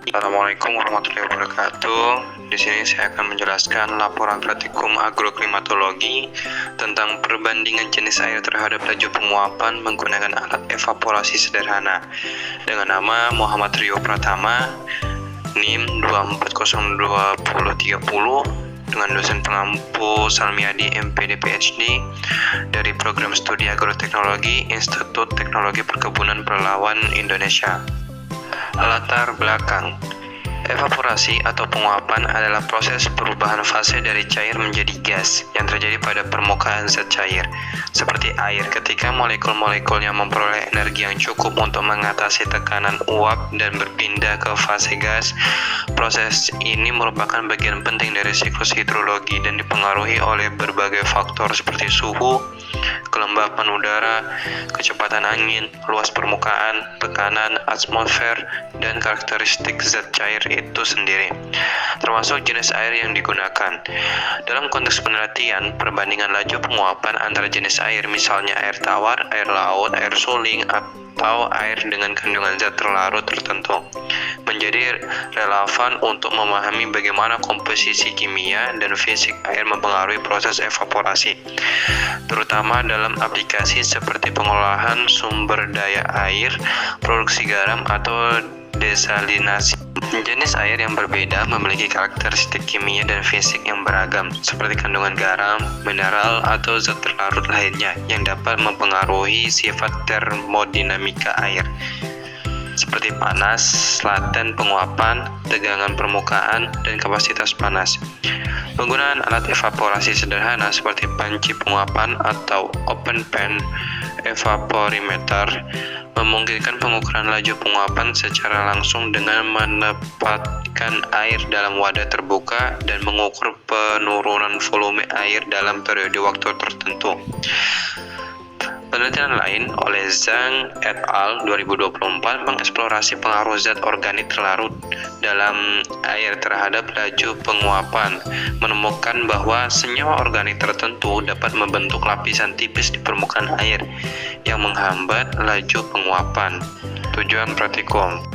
Assalamualaikum warahmatullahi wabarakatuh. Di sini saya akan menjelaskan laporan praktikum agroklimatologi tentang perbandingan jenis air terhadap laju penguapan menggunakan alat evaporasi sederhana dengan nama Muhammad Rio Pratama, NIM 2402030 dengan dosen pengampu Salmiadi MPD PhD dari Program Studi Agroteknologi Institut Teknologi Perkebunan Pelalawan Indonesia. Latar belakang. Evaporasi atau penguapan adalah proses perubahan fase dari cair menjadi gas yang terjadi pada permukaan zat cair, seperti air ketika molekul-molekulnya memperoleh energi yang cukup untuk mengatasi tekanan uap dan berpindah ke fase gas. Proses ini merupakan bagian penting dari siklus hidrologi dan dipengaruhi oleh berbagai faktor seperti suhu, kelembapan udara, kecepatan angin, luas permukaan, tekanan atmosfer, dan karakteristik zat cair itu sendiri, termasuk jenis air yang digunakan. Dalam konteks penelitian, perbandingan laju penguapan antara jenis air, misalnya air tawar, air laut, air suling, atau air dengan kandungan zat terlarut tertentu, menjadi relevan untuk memahami bagaimana komposisi kimia dan fisik air mempengaruhi proses evaporasi, terutama dalam aplikasi seperti pengolahan sumber daya air, produksi garam, atau desalinasi. Jenis air yang berbeda memiliki karakteristik kimia dan fisik yang beragam, seperti kandungan garam, mineral, atau zat terlarut lainnya yang dapat mempengaruhi sifat termodinamika air, seperti panas, laten penguapan, tegangan permukaan, dan kapasitas panas. Penggunaan alat evaporasi sederhana seperti panci penguapan atau open pan evaporimeter memungkinkan pengukuran laju penguapan secara langsung dengan menempatkan air dalam wadah terbuka dan mengukur penurunan volume air dalam periode waktu tertentu. Penelitian lain oleh Zhang et al. 2024 mengeksplorasi pengaruh zat organik terlarut dalam air terhadap laju penguapan, menemukan bahwa senyawa organik tertentu dapat membentuk lapisan tipis di permukaan air yang menghambat laju penguapan. Tujuan praktikum.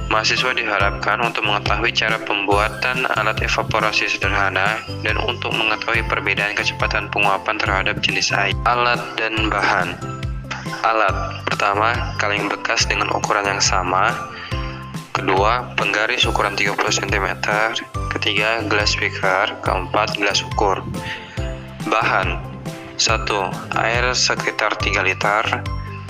Mahasiswa diharapkan untuk mengetahui cara pembuatan alat evaporasi sederhana dan untuk mengetahui perbedaan kecepatan penguapan terhadap jenis air. Alat dan bahan. Alat pertama, kaleng bekas dengan ukuran yang sama. Kedua, penggaris ukuran 30 cm. Ketiga, gelas beaker. Keempat, gelas ukur. Bahan. 1. Air sekitar 3 liter.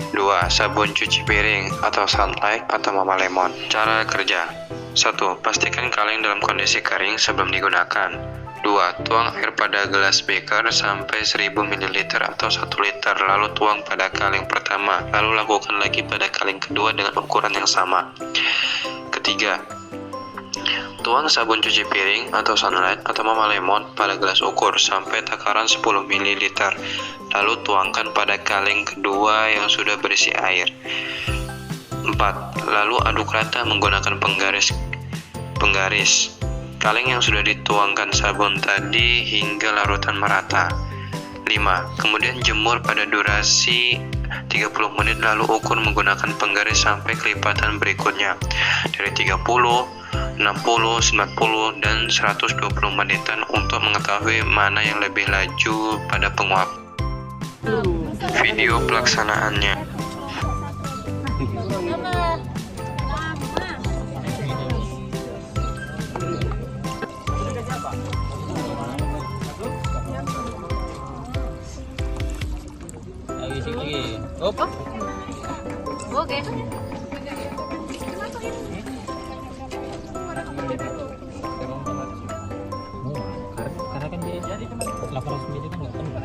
2. Sabun cuci piring atau sunlight atau mama lemon. Cara kerja. 1. Pastikan kaleng dalam kondisi kering sebelum digunakan. 2. Tuang air pada gelas beaker sampai 1000 ml atau 1 liter, lalu tuang pada kaleng pertama, lalu lakukan lagi pada kaleng kedua dengan ukuran yang sama. Ketiga, tuang sabun cuci piring atau sunlight atau mama lemon pada gelas ukur sampai takaran 10 ml, lalu tuangkan pada kaleng kedua yang sudah berisi air. 4. Lalu aduk rata menggunakan penggaris. Kaleng yang sudah dituangkan sabun tadi hingga larutan merata. 5. Kemudian jemur pada durasi 30 menit, lalu ukur menggunakan penggaris sampai kelipatan berikutnya dari 30, 60, 90, dan 120 menitan untuk mengetahui mana yang lebih laju pada penguap. Video pelaksanaannya. Lagi. Oke. Karena kan dia jadi laporan sendiri kan nggak penuh.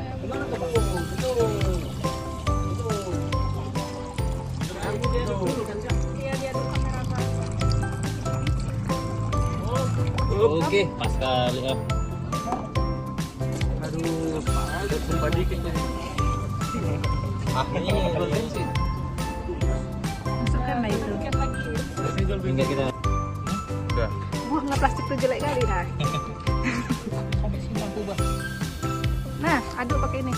Oke, pas kali ya. Aduh, ada sumpah dikit nih. Ini bensin. Masukkan lah itu. Hingga kita. Udah. Buang nggak plastik tuh jelek kali dah. Sampai sini mampu bah. Nah, aduk pakai ini.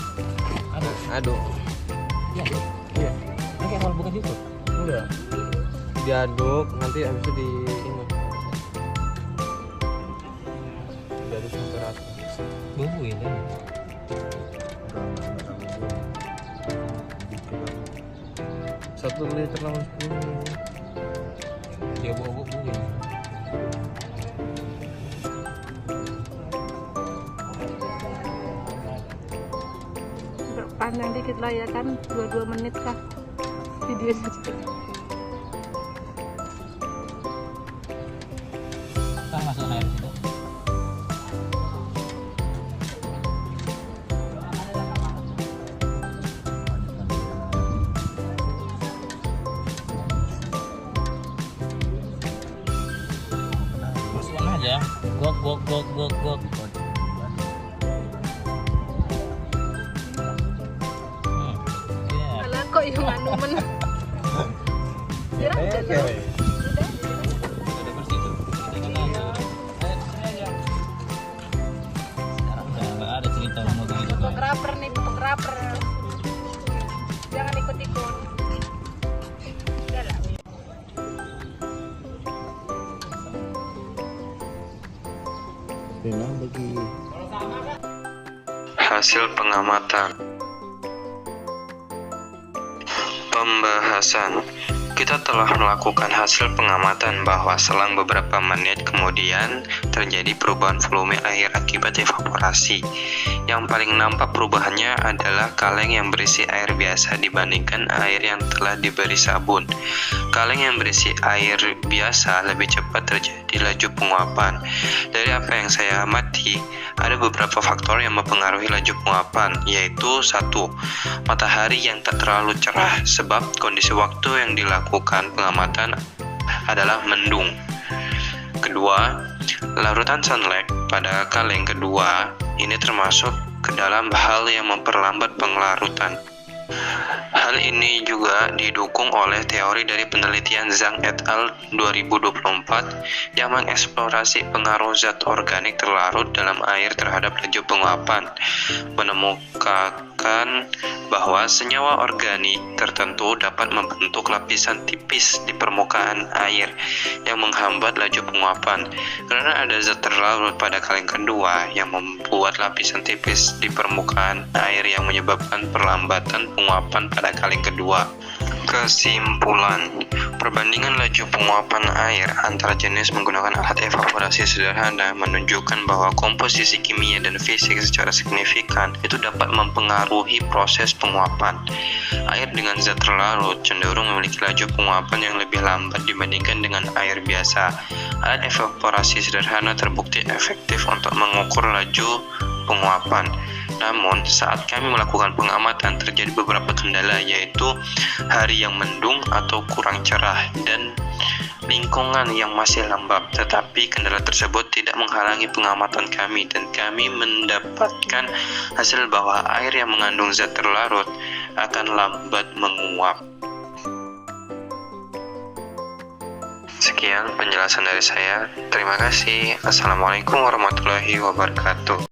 Aduk. Iya. Iya. Ini kayak mau bukan situ. Enggak. Diaduk, nanti habis itu di ini. Bumbu itu. Satu liter lawan 10. Dia bubuk bumbu. Panjang dikit lah ya kan, 22 menit kah video saja. Kita masuk air situ. Masukkan aja. Gok gok gok gok gok. Iya. Alah kok yang anu men. Kira aja dong. Udah bersih tuh. Kita kan aja. Sini aja. Sekarang udah nggak ada cerita mau gitu. Fotografer nih, fotografer. Jangan ikut-ikut. Udah lah. Memang bagi Hasil pengamatan. Pembahasan. Kita telah melakukan hasil pengamatan bahwa selang beberapa menit kemudian terjadi perubahan volume air akibat evaporasi. Yang paling nampak perubahannya adalah kaleng yang berisi air biasa dibandingkan air yang telah diberi sabun. Kaleng yang berisi air biasa lebih cepat terjadi laju penguapan. Dari apa yang saya amati, ada beberapa faktor yang mempengaruhi laju penguapan, yaitu 1. Matahari yang tak terlalu cerah, sebab kondisi waktu yang dilakukan pengamatan adalah mendung. Kedua, larutan sunlight pada kaleng kedua ini termasuk ke dalam hal yang memperlambat penglarutan. Hal ini juga didukung oleh teori dari penelitian Zhang et al. 2024 yang mengeksplorasi pengaruh zat organik terlarut dalam air terhadap laju penguapan, menemukan bahwa senyawa organik tertentu dapat membentuk lapisan tipis di permukaan air yang menghambat laju penguapan. Karena ada zat terlarut pada kaleng kedua yang membuat lapisan tipis di permukaan air yang menyebabkan perlambatan penguapan pada kaleng kedua. Kesimpulan, perbandingan laju penguapan air antara jenis menggunakan alat evaporasi sederhana menunjukkan bahwa komposisi kimia dan fisik secara signifikan itu dapat mempengaruhi proses penguapan. Air dengan zat terlarut cenderung memiliki laju penguapan yang lebih lambat dibandingkan dengan air biasa. Alat evaporasi sederhana terbukti efektif untuk mengukur laju penguapan. Namun, saat kami melakukan pengamatan terjadi beberapa kendala, yaitu hari yang mendung atau kurang cerah dan lingkungan yang masih lembab. Tetapi kendala tersebut tidak menghalangi pengamatan kami dan kami mendapatkan hasil bahwa air yang mengandung zat terlarut akan lambat menguap. Sekian penjelasan dari saya. Terima kasih. Assalamualaikum warahmatullahi wabarakatuh.